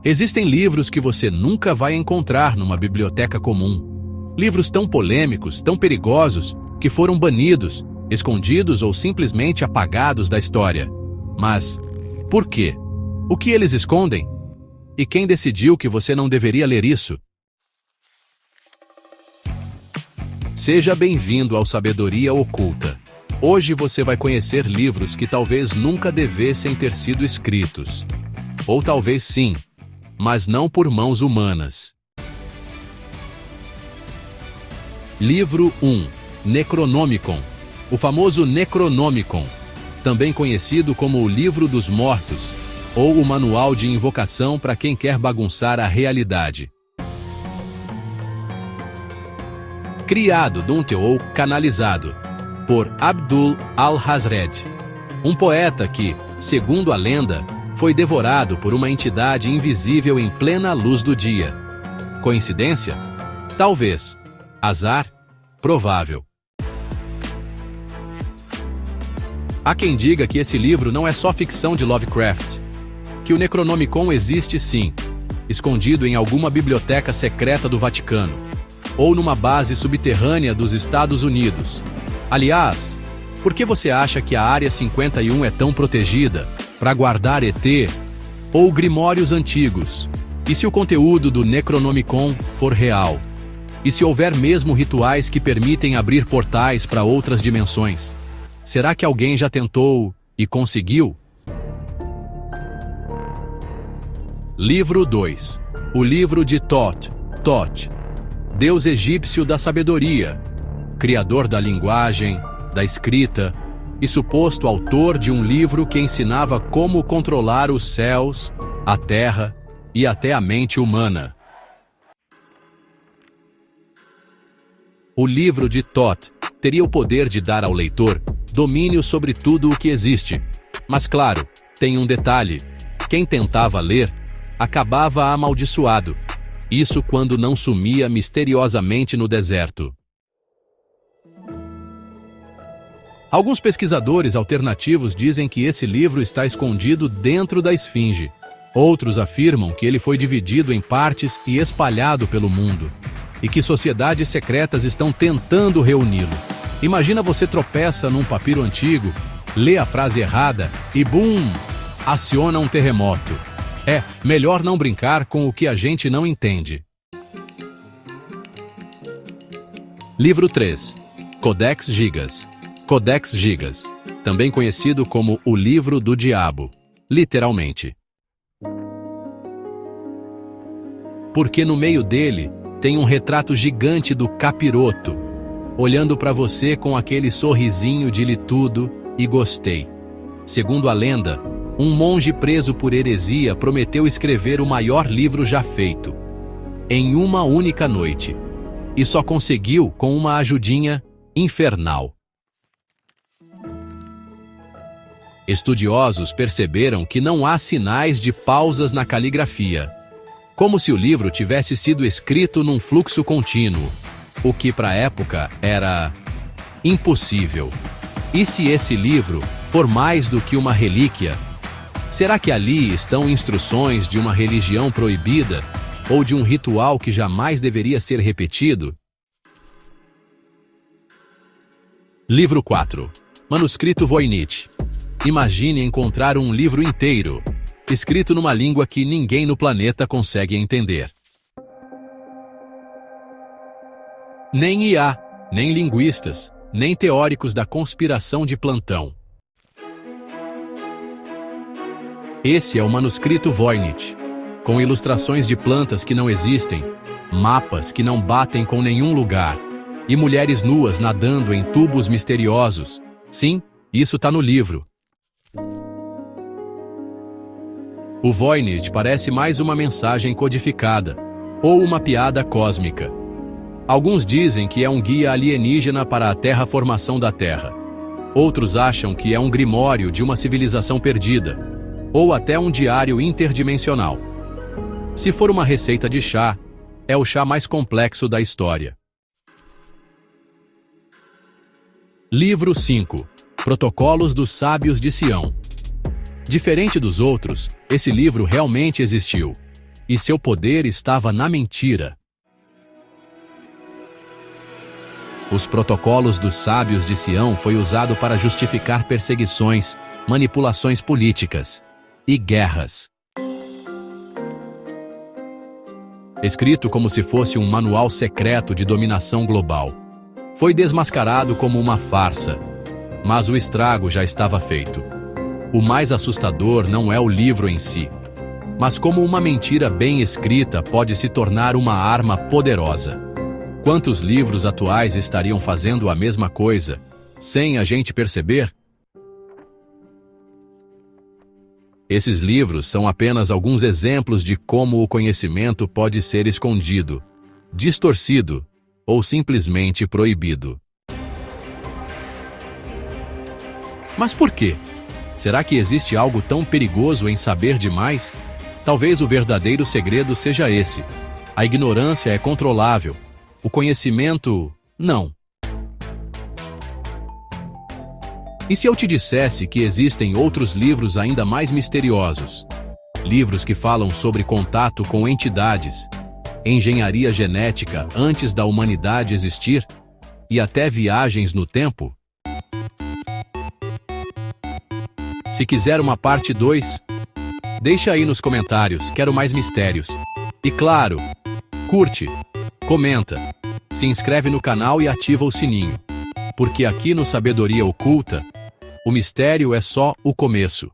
Existem livros que você nunca vai encontrar numa biblioteca comum. Livros tão polêmicos, tão perigosos, que foram banidos, escondidos ou simplesmente apagados da história. Mas, por quê? O que eles escondem? E quem decidiu que você não deveria ler isso? Seja bem-vindo ao Sabedoria Oculta. Hoje você vai conhecer livros que talvez nunca devessem ter sido escritos. Ou talvez sim, mas não por mãos humanas. Livro 1. Necronomicon. O famoso Necronomicon, também conhecido como o Livro dos Mortos, ou o Manual de Invocação para quem quer bagunçar a realidade. Criado ou canalizado por Abdul al-Hazred, um poeta que, segundo a lenda, foi devorado por uma entidade invisível em plena luz do dia. Coincidência? Talvez. Azar? Provável. Há quem diga que esse livro não é só ficção de Lovecraft, que o Necronomicon existe sim, escondido em alguma biblioteca secreta do Vaticano, ou numa base subterrânea dos Estados Unidos. Aliás, por que você acha que a Área 51 é tão protegida para guardar ET ou grimórios antigos? E se o conteúdo do Necronomicon for real? E se houver mesmo rituais que permitem abrir portais para outras dimensões? Será que alguém já tentou e conseguiu? Livro 2. O livro de Thoth, deus egípcio da sabedoria, criador da linguagem, da escrita e suposto autor de um livro que ensinava como controlar os céus, a terra e até a mente humana. O livro de Thoth teria o poder de dar ao leitor domínio sobre tudo o que existe. Mas claro, tem um detalhe: quem tentava ler acabava amaldiçoado. Isso quando não sumia misteriosamente no deserto. Alguns pesquisadores alternativos dizem que esse livro está escondido dentro da Esfinge. Outros afirmam que ele foi dividido em partes e espalhado pelo mundo, e que sociedades secretas estão tentando reuni-lo. Imagina você tropeça num papiro antigo, lê a frase errada e bum! Aciona um terremoto. É melhor não brincar com o que a gente não entende. Livro 3. Codex Gigas. Codex Gigas, também conhecido como o Livro do Diabo, literalmente. Porque no meio dele tem um retrato gigante do capiroto, olhando para você com aquele sorrisinho de li tudo e gostei. Segundo a lenda, um monge preso por heresia prometeu escrever o maior livro já feito, em uma única noite, e só conseguiu com uma ajudinha infernal. Estudiosos perceberam que não há sinais de pausas na caligrafia, como se o livro tivesse sido escrito num fluxo contínuo, o que para a época era impossível. E se esse livro for mais do que uma relíquia? Será que ali estão instruções de uma religião proibida ou de um ritual que jamais deveria ser repetido? Livro 4. Manuscrito Voynich. Imagine encontrar um livro inteiro, escrito numa língua que ninguém no planeta consegue entender. Nem IA, nem linguistas, nem teóricos da conspiração de plantão. Esse é o manuscrito Voynich, com ilustrações de plantas que não existem, mapas que não batem com nenhum lugar, e mulheres nuas nadando em tubos misteriosos. Sim, isso está no livro. O Voynich parece mais uma mensagem codificada, ou uma piada cósmica. Alguns dizem que é um guia alienígena para a terraformação da Terra. Outros acham que é um grimório de uma civilização perdida, ou até um diário interdimensional. Se for uma receita de chá, é o chá mais complexo da história. Livro 5. Protocolos dos Sábios de Sião. Diferente dos outros, esse livro realmente existiu. e seu poder estava na mentira. Os protocolos dos sábios de Sião foi usado para justificar perseguições, manipulações políticas e guerras. Escrito como se fosse um manual secreto de dominação global, foi desmascarado como uma farsa, mas o estrago já estava feito. O mais assustador não é o livro em si, mas como uma mentira bem escrita pode se tornar uma arma poderosa. Quantos livros atuais estariam fazendo a mesma coisa, sem a gente perceber? Esses livros são apenas alguns exemplos de como o conhecimento pode ser escondido, distorcido ou simplesmente proibido. Mas por quê? Será que existe algo tão perigoso em saber demais? Talvez o verdadeiro segredo seja esse. A ignorância é controlável. O conhecimento, não. E se eu te dissesse que existem outros livros ainda mais misteriosos? Livros que falam sobre contato com entidades, engenharia genética antes da humanidade existir e até viagens no tempo? Se quiser uma parte 2, deixa aí nos comentários, quero mais mistérios. E claro, curte, comenta, se inscreve no canal e ativa o sininho, porque aqui no Sabedoria Oculta, o mistério é só o começo.